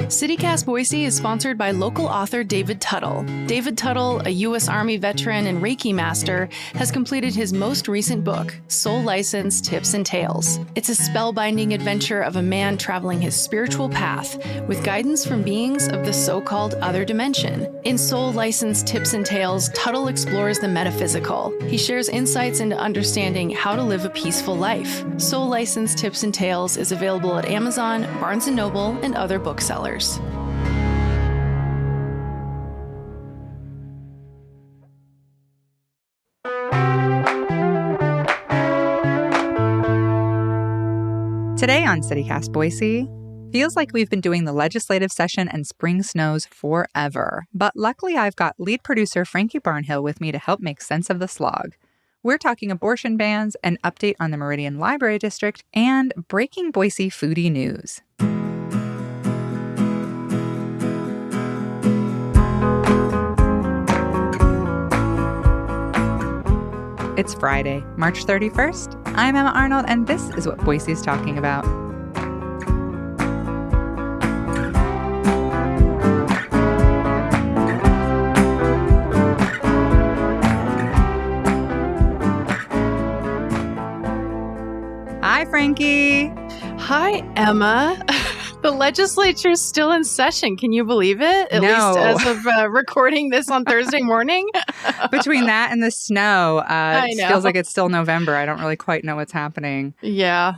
CityCast Boise is sponsored by local author David Tuttle. David Tuttle, a U.S. Army veteran and Reiki master, has completed his most recent book, Soul License Tips and Tales. It's a spellbinding adventure of a man traveling his spiritual path with guidance from beings of the so-called other dimension. In Soul License Tips and Tales, Tuttle explores the metaphysical. He shares insights into understanding how to live a peaceful life. Soul License Tips and Tales is available at Amazon, Barnes & Noble, and other booksellers. Today on CityCast Boise, feels like we've been doing the legislative session and spring snows forever. But luckily, I've got lead producer Frankie Barnhill with me to help make sense of the slog. We're talking abortion bans, an update on the Meridian Library District, and breaking Boise foodie news. It's Friday, March 31st. I'm Emma Arnold, and this is what Boise's talking about. Hi, Frankie. Hi, Emma. The legislature's still in session. Can you believe it? At least as of recording this on Thursday morning. Between that and the snow, it feels like it's still November. I don't really quite know what's happening. Yeah.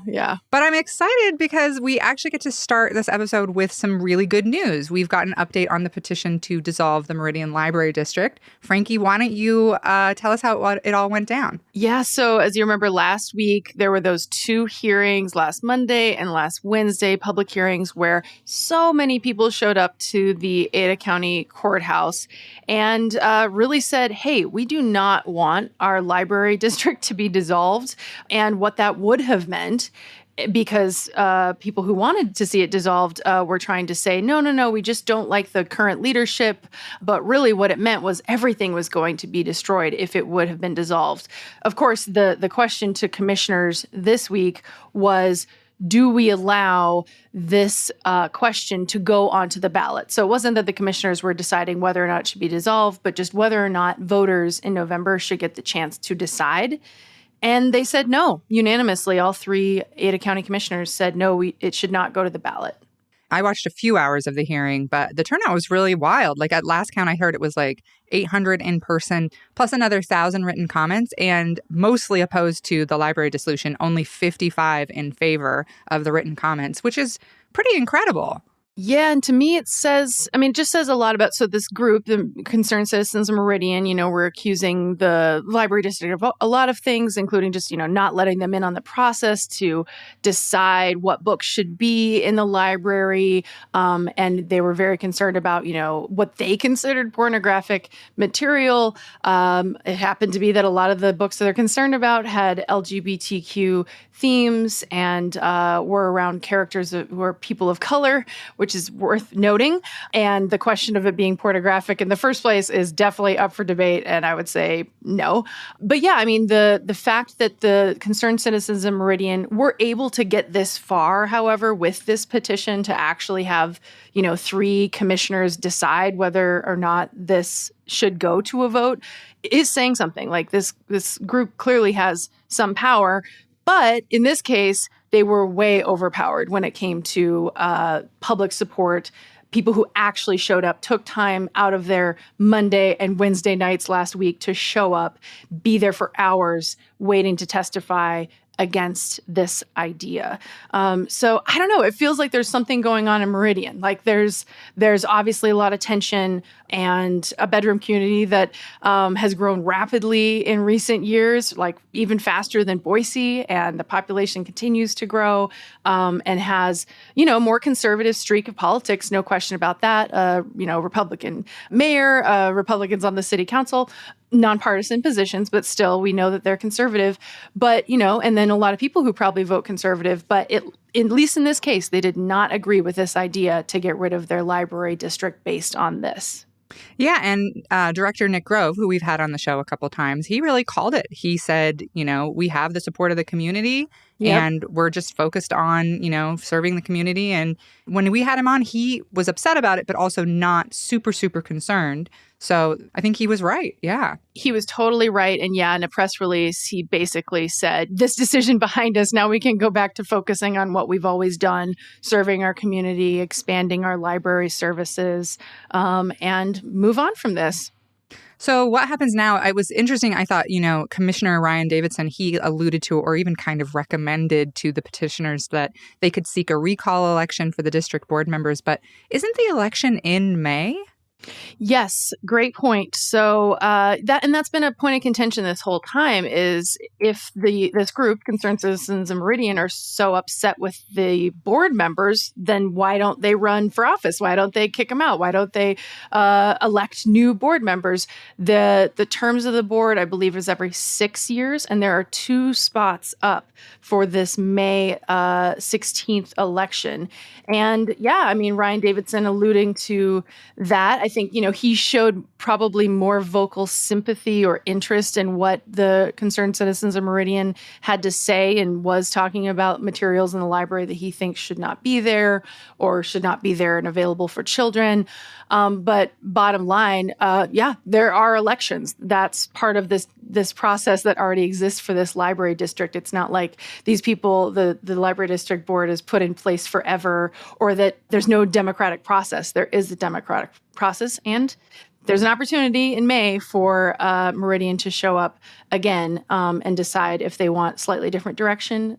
But I'm excited because we actually get to start this episode with some really good news. We've got an update on the petition to dissolve the Meridian Library District. Frankie, why don't you tell us how it all went down? Yeah, so as you remember, last week, there were those two hearings, last Monday and last Wednesday, public hearings, where so many people showed up to the Ada County Courthouse and really said, hey, we do not want our library district to be dissolved, and what that would have meant, because people who wanted to see it dissolved were trying to say, no, we just don't like the current leadership. But really what it meant was everything was going to be destroyed if it would have been dissolved. Of course, the question to commissioners this week was, do we allow this question to go onto the ballot? So it wasn't that the commissioners were deciding whether or not it should be dissolved, but just whether or not voters in November should get the chance to decide. And they said no, unanimously. All three Ada County commissioners said no, it should not go to the ballot. I watched a few hours of the hearing, but the turnout was really wild. Like at last count, I heard it was like 800 in person, plus another 1,000 written comments, and mostly opposed to the library dissolution, only 55 in favor of the written comments, which is pretty incredible. Yeah, and to me it says a lot about, so this group, the Concerned Citizens of Meridian, we're accusing the library district of a lot of things, including just, not letting them in on the process to decide what books should be in the library. And they were very concerned about, what they considered pornographic material. It happened to be that a lot of the books that they're concerned about had LGBTQ themes and were around characters who were people of color, which is worth noting. And the question of it being pornographic in the first place is definitely up for debate, and I would say no. But yeah, the fact that the Concerned Citizens of Meridian were able to get this far, however, with this petition to actually have, three commissioners decide whether or not this should go to a vote is saying something. Like this group clearly has some power. But in this case, they were way overpowered when it came to public support. People who actually showed up, took time out of their Monday and Wednesday nights last week to show up, be there for hours waiting to testify against this idea. So I don't know. It feels like there's something going on in Meridian. Like there's obviously a lot of tension and a bedroom community that has grown rapidly in recent years, like even faster than Boise, and the population continues to grow and has, more conservative streak of politics, no question about that. Republican mayor, Republicans on the city council, nonpartisan positions, but still we know that they're conservative. But, and then a lot of people who probably vote conservative, but at least in this case, they did not agree with this idea to get rid of their library district based on this. Yeah, and Director Nick Grove, who we've had on the show a couple times, he really called it. He said, we have the support of the community, Yep. And we're just focused on, serving the community. And when we had him on, he was upset about it, but also not super, super concerned. So I think he was right. Yeah. He was totally right. And yeah, in a press release, he basically said, this decision behind us, now we can go back to focusing on what we've always done, serving our community, expanding our library services, and move on from this. So what happens now? It was interesting. I thought, Commissioner Ryan Davidson, he alluded to or even kind of recommended to the petitioners that they could seek a recall election for the district board members. But isn't the election in May? Yes, great point. So that's been a point of contention this whole time is if this group, Concerned Citizens of Meridian, are so upset with the board members, then why don't they run for office? Why don't they kick them out? Why don't they elect new board members? The terms of the board, I believe, is every 6 years, and there are 2 spots up for this May 16th election. And yeah, I mean, Ryan Davidson alluding to that. I think, he showed probably more vocal sympathy or interest in what the Concerned Citizens of Meridian had to say and was talking about materials in the library that he thinks should not be there or should not be there and available for children. But bottom line, there are elections. That's part of this process that already exists for this library district. It's not like these people, the library district board is put in place forever or that there's no democratic process. There is a democratic process, and there's an opportunity in May for Meridian to show up again and decide if they want slightly different direction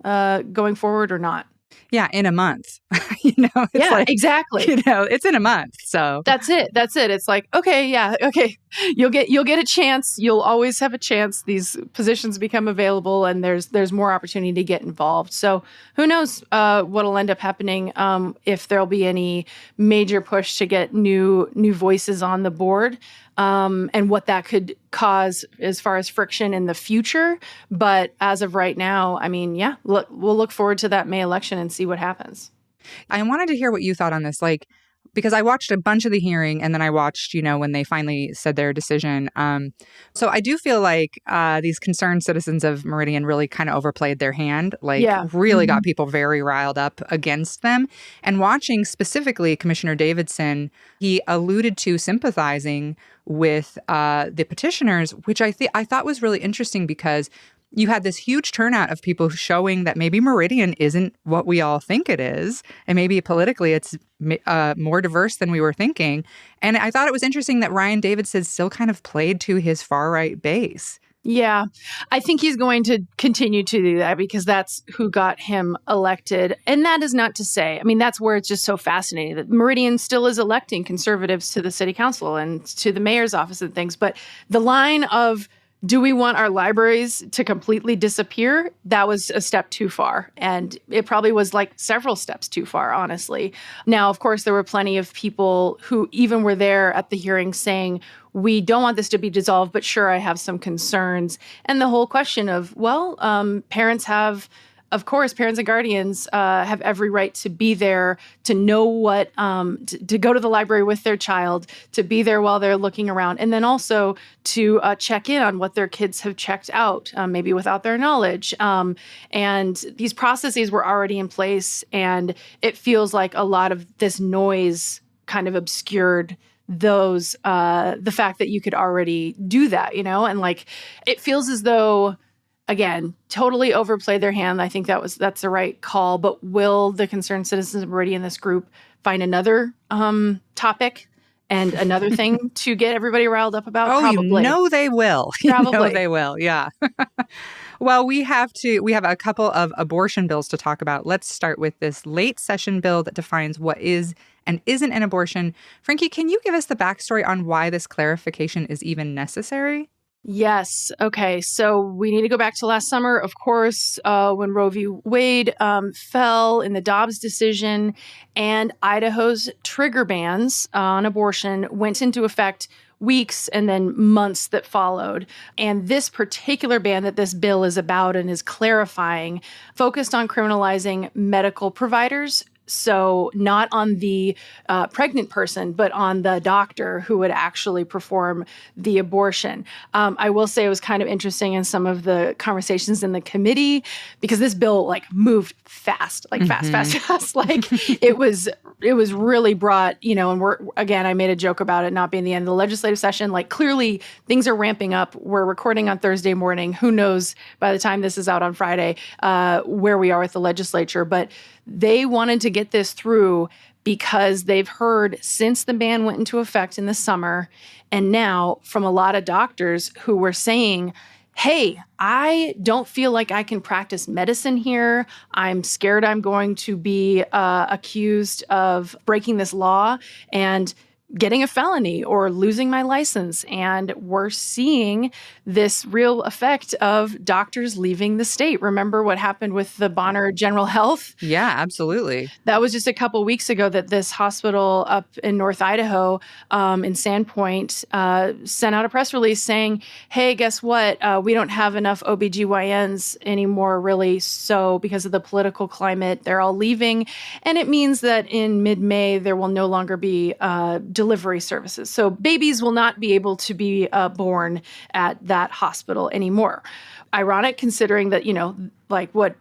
going forward or not. Yeah, in a month. It's exactly. It's in a month. So that's it. It's like, okay. You'll get a chance. You'll always have a chance. These positions become available, and there's more opportunity to get involved. So who knows what'll end up happening if there'll be any major push to get new voices on the board. And what that could cause as far as friction in the future. But as of right now, I mean, we'll look forward to that May election and see what happens. I wanted to hear what you thought on this, because I watched a bunch of the hearing and then I watched, when they finally said their decision. So I do feel like these Concerned Citizens of Meridian really kind of overplayed their hand, really got people very riled up against them. And watching specifically Commissioner Davidson, he alluded to sympathizing with the petitioners, which I thought was really interesting because you had this huge turnout of people showing that maybe Meridian isn't what we all think it is. And maybe politically it's more diverse than we were thinking. And I thought it was interesting that Ryan Davidson still kind of played to his far-right base. Yeah, I think he's going to continue to do that because that's who got him elected. And that is not to say, I mean, that's where it's just so fascinating that Meridian still is electing conservatives to the city council and to the mayor's office and things. But the line of, do we want our libraries to completely disappear? That was a step too far. And it probably was like several steps too far, honestly. Now, of course, there were plenty of people who even were there at the hearing saying, we don't want this to be dissolved, but sure, I have some concerns. And the whole question of, parents and guardians have every right to be there, to know what, to go to the library with their child, to be there while they're looking around, and then also to check in on what their kids have checked out, maybe without their knowledge. And these processes were already in place, and it feels like a lot of this noise kind of obscured the fact that you could already do that, and it feels as though, again, totally overplayed their hand. I think that's the right call. But will the Concerned Citizens of Meridian, this group, find another topic and another thing to get everybody riled up about? Oh, Probably. They will. Probably. They will. Yeah. Well, we have a couple of abortion bills to talk about. Let's start with this late session bill that defines what is and isn't an abortion. Frankie, can you give us the backstory on why this clarification is even necessary? Yes. Okay. So we need to go back to last summer, of course, when Roe v. Wade fell in the Dobbs decision, and Idaho's trigger bans on abortion went into effect weeks and then months that followed. And this particular ban that this bill is about and is clarifying focused on criminalizing medical providers So not on the pregnant person, but on the doctor who would actually perform the abortion. I will say it was kind of interesting in some of the conversations in the committee because this bill like moved fast, like fast. Like it was really brought, and I made a joke about it not being the end of the legislative session. Like clearly things are ramping up. We're recording on Thursday morning. Who knows by the time this is out on Friday, where we are with the legislature, but they wanted to get this through because they've heard since the ban went into effect in the summer and now from a lot of doctors who were saying, hey, I don't feel like I can practice medicine here. I'm scared I'm going to be accused of breaking this law and getting a felony or losing my license. And we're seeing this real effect of doctors leaving the state. Remember what happened with the Bonner General Health? Yeah, absolutely. That was just a couple weeks ago that this hospital up in North Idaho in Sandpoint sent out a press release saying, hey, guess what? We don't have enough OBGYNs anymore, really. So because of the political climate, they're all leaving. And it means that in mid-May, there will no longer be delivery services. So babies will not be able to be born at that hospital anymore. Ironic considering that, like what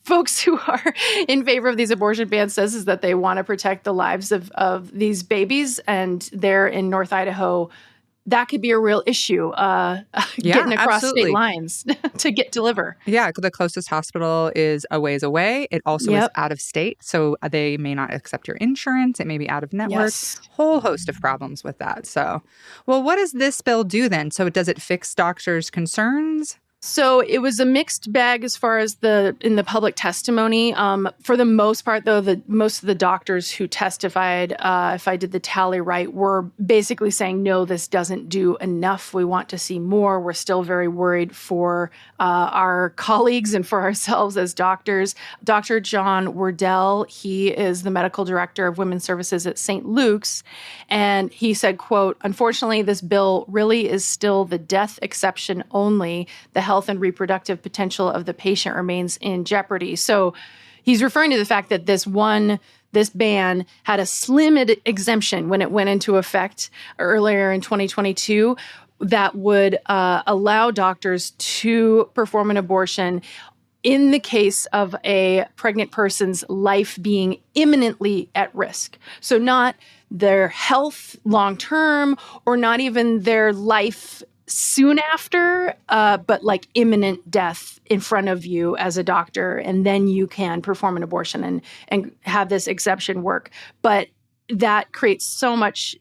folks who are in favor of these abortion bans says is that they want to protect the lives of these babies. And they're in North Idaho. That could be a real issue, getting across state lines to deliver. Yeah, the closest hospital is a ways away. It also is out of state, so they may not accept your insurance. It may be out of network. Yes. Whole host of problems with that. So, well, what does this bill do then? So does it fix doctors' concerns? So it was a mixed bag as far as in the public testimony. For the most part, though, most of the doctors who testified, if I did the tally right, were basically saying, no, this doesn't do enough. We want to see more. We're still very worried for our colleagues and for ourselves as doctors. Dr. John Wardell, he is the medical director of women's services at St. Luke's. And he said, quote, unfortunately, this bill really is still the death exception only. The health and reproductive potential of the patient remains in jeopardy. So he's referring to the fact that this ban had a slim exemption when it went into effect earlier in 2022 that would allow doctors to perform an abortion in the case of a pregnant person's life being imminently at risk. So not their health long-term or not even their life soon after, but like imminent death in front of you as a doctor, and then you can perform an abortion and have this exception work. But that creates so much,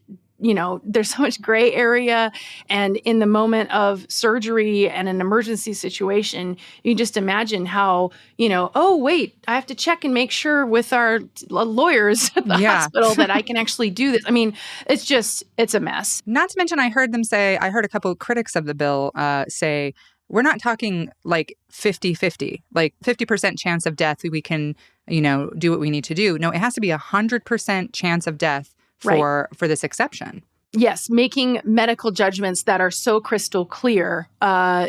there's so much gray area. And in the moment of surgery and an emergency situation, you just imagine how, oh, wait, I have to check and make sure with our lawyers at the hospital that I can actually do this. I mean, it's a mess. Not to mention, I heard a couple of critics of the bill say, we're not talking like 50-50, like 50% chance of death. We can, do what we need to do. No, it has to be 100% chance of death for this exception. Yes, making medical judgments that are so crystal clear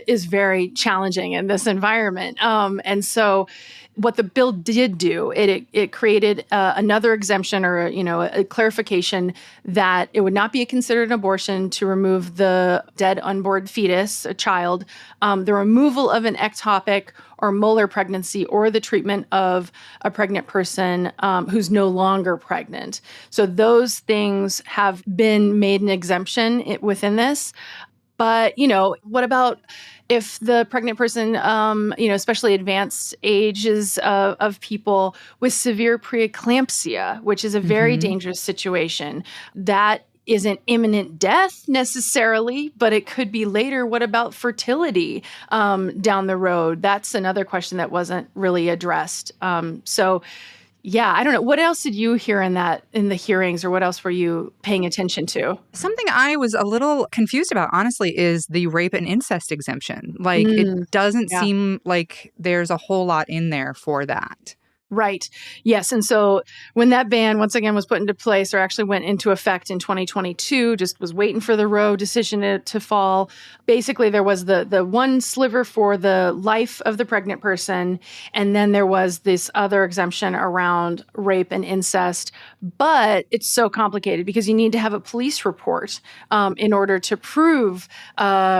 is very challenging in this environment. And so what the bill did do, it created another exemption or a clarification that it would not be considered an abortion to remove the dead unborn fetus, a child, the removal of an ectopic or molar pregnancy, or the treatment of a pregnant person who's no longer pregnant. So those things have been made an exemption within this. But, what about if the pregnant person, especially advanced ages of people with severe preeclampsia, which is a very dangerous situation, that isn't imminent death necessarily, but it could be later. What about fertility down the road? That's another question that wasn't really addressed. Yeah, I don't know. What else did you hear in the hearings, or what else were you paying attention to? Something I was a little confused about, honestly, is the rape and incest exemption. Like, it doesn't seem like there's a whole lot in there for that. Right. Yes. And so when that ban once again was put into place, or actually went into effect in 2022, just was waiting for the Roe decision to fall. Basically, there was the one sliver for the life of the pregnant person. And then there was this other exemption around rape and incest. But it's so complicated because you need to have a police report in order to prove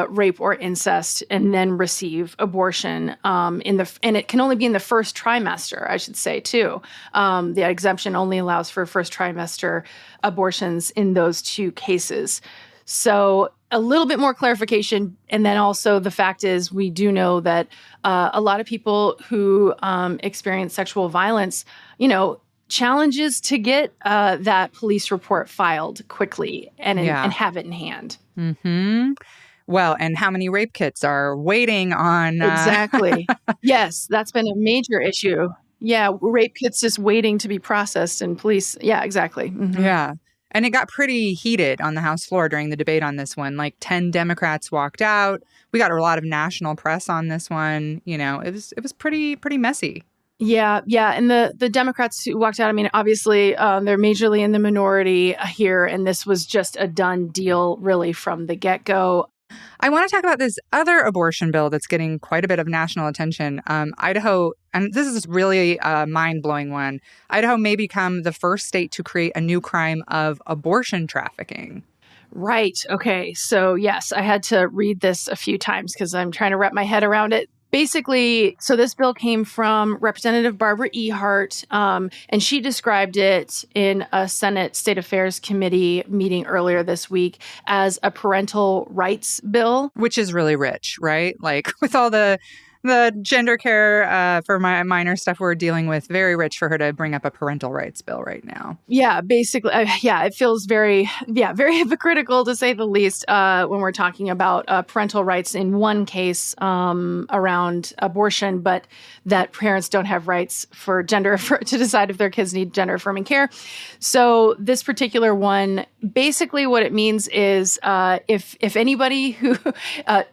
rape or incest and then receive abortion and it can only be in the first trimester, I should say, too. The exemption only allows for first trimester abortions in those two cases. So a little bit more clarification. And then also the fact is we do know that a lot of people who experience sexual violence, challenges to get that police report filed quickly and have it in hand. Mm-hmm. Well, and how many rape kits are waiting on... Exactly. Yes, that's been a major issue. Yeah, rape kits just waiting to be processed and police. Yeah, exactly. Mm-hmm. Yeah. And it got pretty heated on the House floor during the debate on this one. Like 10 Democrats walked out. We got a lot of national press on this one. It was pretty messy. Yeah. And the Democrats who walked out, I mean, obviously, they're majorly in the minority here, and this was just a done deal really from the get-go. I want to talk about this other abortion bill that's getting quite a bit of national attention. Idaho, and this is really a mind-blowing one, Idaho may become the first state to create a new crime of abortion trafficking. Right. Okay. So, yes, I had to read this a few times because I'm trying to wrap my head around it. Basically, so this bill came from Representative Barbara Ehart, and she described it in a Senate State Affairs Committee meeting earlier this week as a parental rights bill. Which is really rich, right? Like with all the gender care for my minor stuff we're dealing with, very rich for her to bring up a parental rights bill right now. Yeah, basically, it feels very hypocritical to say the least when we're talking about parental rights in one case around abortion, but that parents don't have rights for to decide if their kids need gender affirming care. So this particular one, basically what it means is if anybody who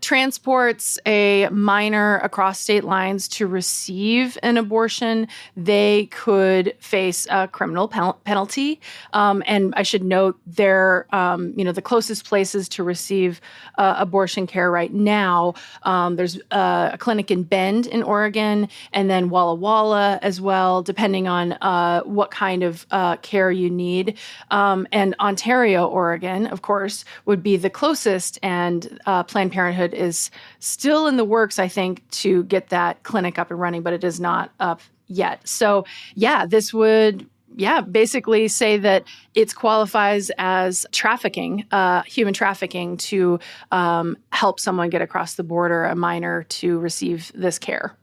transports a minor across state lines to receive an abortion, they could face a criminal penalty. And I should note the closest places to receive abortion care right now, there's a clinic in Bend in Oregon, and then Walla Walla as well, depending on what kind of care you need. And Ontario, Oregon, of course, would be the closest, and Planned Parenthood is still in the works, I think, to get that clinic up and running, but it is not up yet. So, this would basically say that it qualifies as trafficking, human trafficking, to help someone get across the border, a minor, to receive this care.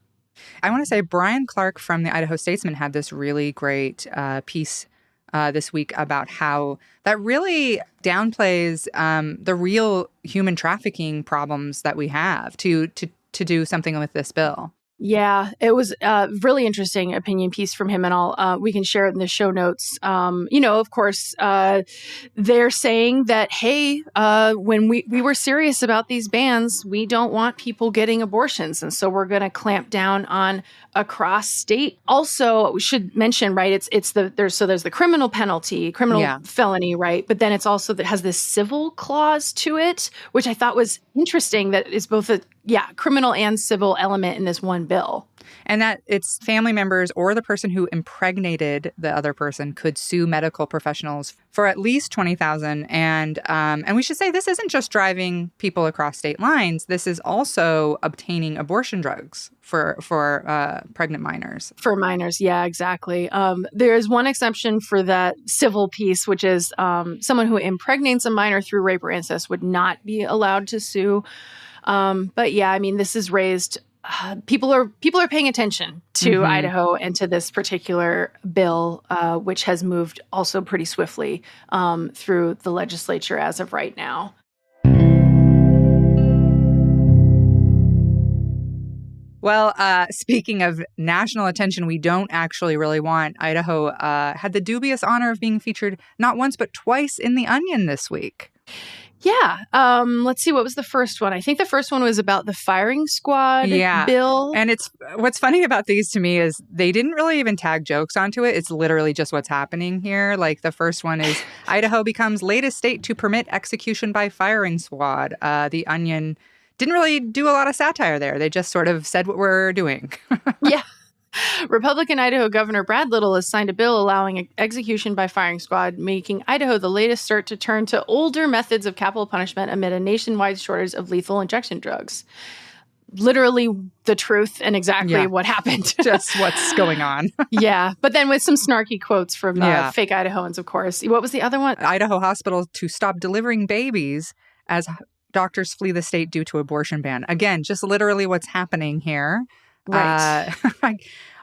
I want to say Brian Clark from the Idaho Statesman had this really great piece this week about how that really downplays the real human trafficking problems that we have to do something with this bill. Yeah, it was a really interesting opinion piece from him, and we can share it in the show notes. Of course, they're saying that, hey, when we were serious about these bans, we don't want people getting abortions, and so we're going to clamp down on across state. Also, we should mention, right? There's the criminal penalty, felony, right? But then it's also that has this civil clause to it, which I thought was interesting. That is both a criminal and civil element in this one bill. And that it's family members or the person who impregnated the other person could sue medical professionals for at least $20,000. And we should say this isn't just driving people across state lines. This is also obtaining abortion drugs for pregnant minors. For minors, yeah, exactly. There is one exception for that civil piece, which is someone who impregnates a minor through rape or incest would not be allowed to sue. But yeah, I mean, this has raised people are paying attention to Idaho and to this particular bill, which has moved also pretty swiftly through the legislature as of right now. Well, speaking of national attention we don't actually really want, Idaho had the dubious honor of being featured not once but twice in The Onion this week. Yeah. Let's see. What was the first one? I think the first one was about the firing squad bill. And it's what's funny about these to me is they didn't really even tag jokes onto it. It's literally just what's happening here. Like the first one is Idaho becomes latest state to permit execution by firing squad. The Onion didn't really do a lot of satire there. They just sort of said what we're doing. Yeah. Republican Idaho Governor Brad Little has signed a bill allowing execution by firing squad, making Idaho the latest state to turn to older methods of capital punishment amid a nationwide shortage of lethal injection drugs. Literally the truth and exactly what happened. Just what's going on. Yeah. But then with some snarky quotes from fake Idahoans, of course. What was the other one? Idaho hospitals to stop delivering babies as doctors flee the state due to abortion ban. Again, just literally what's happening here. Right.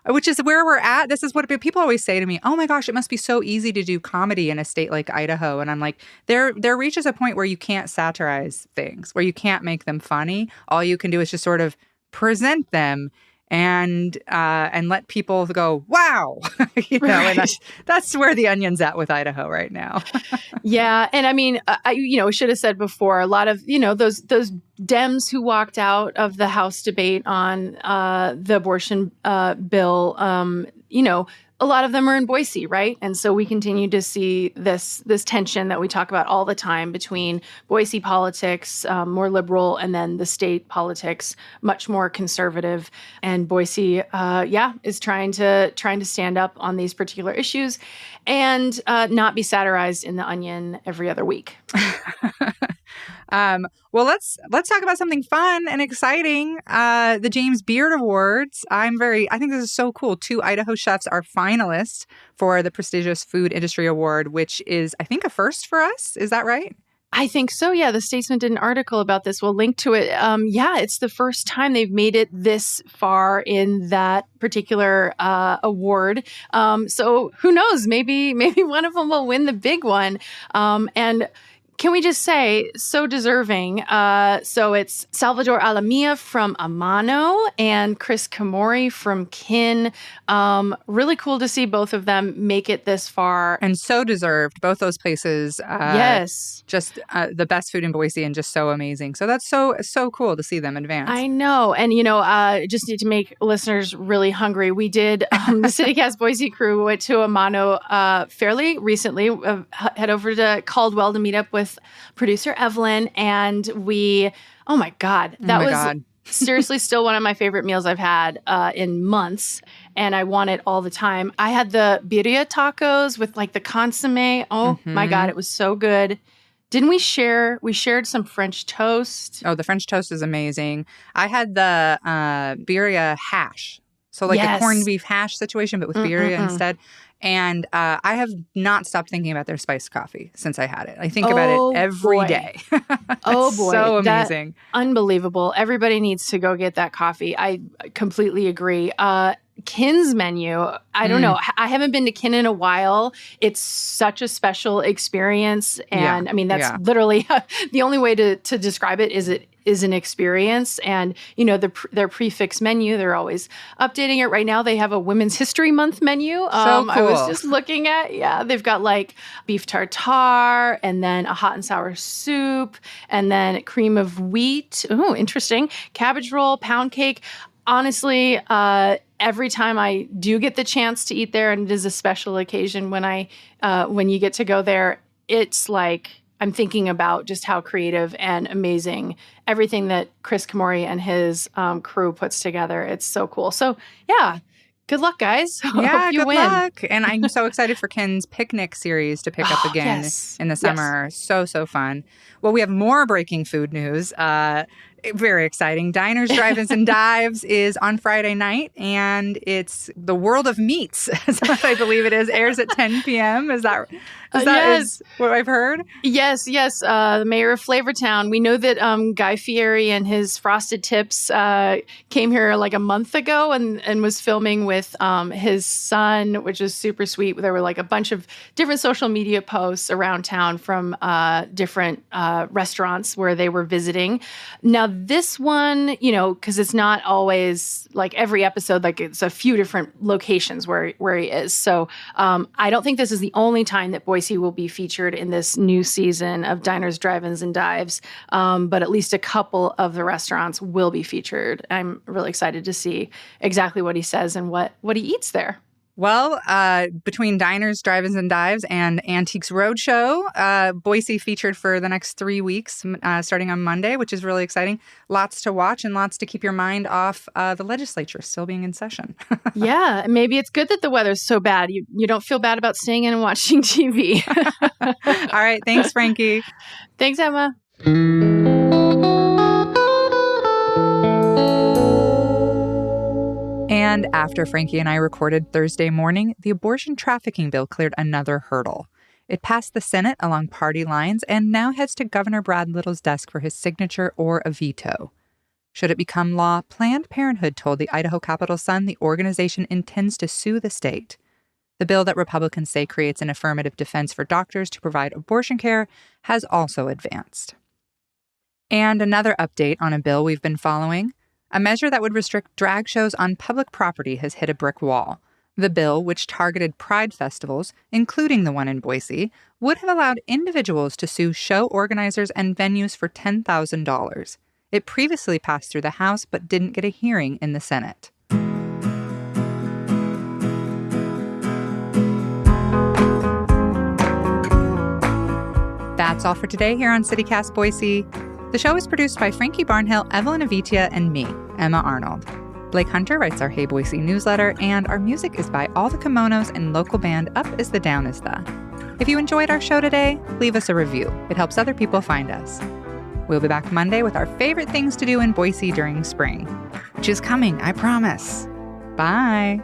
Which is where we're at. This is what people always say to me. Oh my gosh, it must be so easy to do comedy in a state like Idaho. And I'm like, there reaches a point where you can't satirize things, where you can't make them funny. All you can do is just sort of present them and let people go, wow, and that's where the Onion's at with Idaho right now. Yeah. And I mean, I should have said before, a lot of, those Dems who walked out of the House debate on the abortion bill, a lot of them are in Boise, right? And so we continue to see this tension that we talk about all the time between Boise politics, more liberal, and then the state politics, much more conservative. And Boise, is trying to stand up on these particular issues and not be satirized in the Onion every other week. Well, let's talk about something fun and exciting. The James Beard Awards. I think this is so cool. 2 Idaho chefs are finalists for the prestigious Food Industry Award, which is, I think, a first for us. Is that right? I think so. Yeah. The Statesman did an article about this. We'll link to it. It's the first time they've made it this far in that particular award. So who knows? Maybe one of them will win the big one. And can we just say, so deserving. So it's Salvador Alamia from Amano and Chris Kamori from Kin. Really cool to see both of them make it this far. And so deserved. Both those places. Yes. Just the best food in Boise and just so amazing. So that's so cool to see them advance. I know. And, just need to make listeners really hungry. We did, the CityCast Boise crew went to Amano fairly recently, head over to Caldwell to meet up with producer Evelyn, and oh my God, that was seriously still one of my favorite meals I've had in months, and I want it all the time. I had the birria tacos with like the consomme. Oh my God, it was so good. Didn't we share? We shared some French toast. Oh, the French toast is amazing. I had the birria hash. So like a corned beef hash situation, but with birria instead. And I have not stopped thinking about their spiced coffee since I had it. I think about it every day. Oh, boy. So amazing. Unbelievable. Everybody needs to go get that coffee. I completely agree. Kin's menu, I don't know. I haven't been to Kin in a while. It's such a special experience. And I mean, that's literally the only way to describe it is an experience. And, their prefix menu, they're always updating it. Right now, they have a Women's History Month menu. So cool. I was just looking at, they've got like beef tartare and then a hot and sour soup and then cream of wheat. Oh, interesting. Cabbage roll, pound cake. Honestly, every time I do get the chance to eat there, and it is a special occasion when you get to go there, it's like I'm thinking about just how creative and amazing everything that Chris Kamori and his crew puts together. It's so cool. So yeah, good luck, guys. Yeah, Hope you good win. luck. And I'm so excited for Ken's picnic series to pick up again in the summer. Yes. So fun. Well, we have more breaking food news. Very exciting. Diners, Drive-Ins, and Dives is on Friday night, and it's The World of Meats, is what I believe it is. Airs at 10 p.m. Is that is what I've heard? Yes. The mayor of Flavortown. We know that Guy Fieri and his Frosted Tips came here like a month ago and was filming with his son, which is super sweet. There were like a bunch of different social media posts around town from different restaurants where they were visiting. Now, This one, because it's not always like every episode, like it's a few different locations where he is. So I don't think this is the only time that Boise will be featured in this new season of Diners, Drive-Ins, and Dives. But at least a couple of the restaurants will be featured. I'm really excited to see exactly what he says and what he eats there. Well, between Diners, Drive-Ins, and Dives and Antiques Roadshow, Boise featured for the next 3 weeks, starting on Monday, which is really exciting. Lots to watch and lots to keep your mind off the legislature still being in session. Yeah, maybe it's good that the weather's so bad. You don't feel bad about staying in and watching TV. All right. Thanks, Frankie. Thanks, Emma. And after Frankie and I recorded Thursday morning, the abortion trafficking bill cleared another hurdle. It passed the Senate along party lines and now heads to Governor Brad Little's desk for his signature or a veto. Should it become law, Planned Parenthood told the Idaho Capital Sun the organization intends to sue the state. The bill that Republicans say creates an affirmative defense for doctors to provide abortion care has also advanced. And another update on a bill we've been following. A measure that would restrict drag shows on public property has hit a brick wall. The bill, which targeted pride festivals, including the one in Boise, would have allowed individuals to sue show organizers and venues for $10,000. It previously passed through the House but didn't get a hearing in the Senate. That's all for today here on CityCast Boise. The show is produced by Frankie Barnhill, Evelyn Avitia, and me, Emma Arnold. Blake Hunter writes our Hey Boise newsletter, and our music is by All the Kimonos and local band Up Is the Down Is the. If you enjoyed our show today, leave us a review. It helps other people find us. We'll be back Monday with our favorite things to do in Boise during spring, which is coming, I promise. Bye.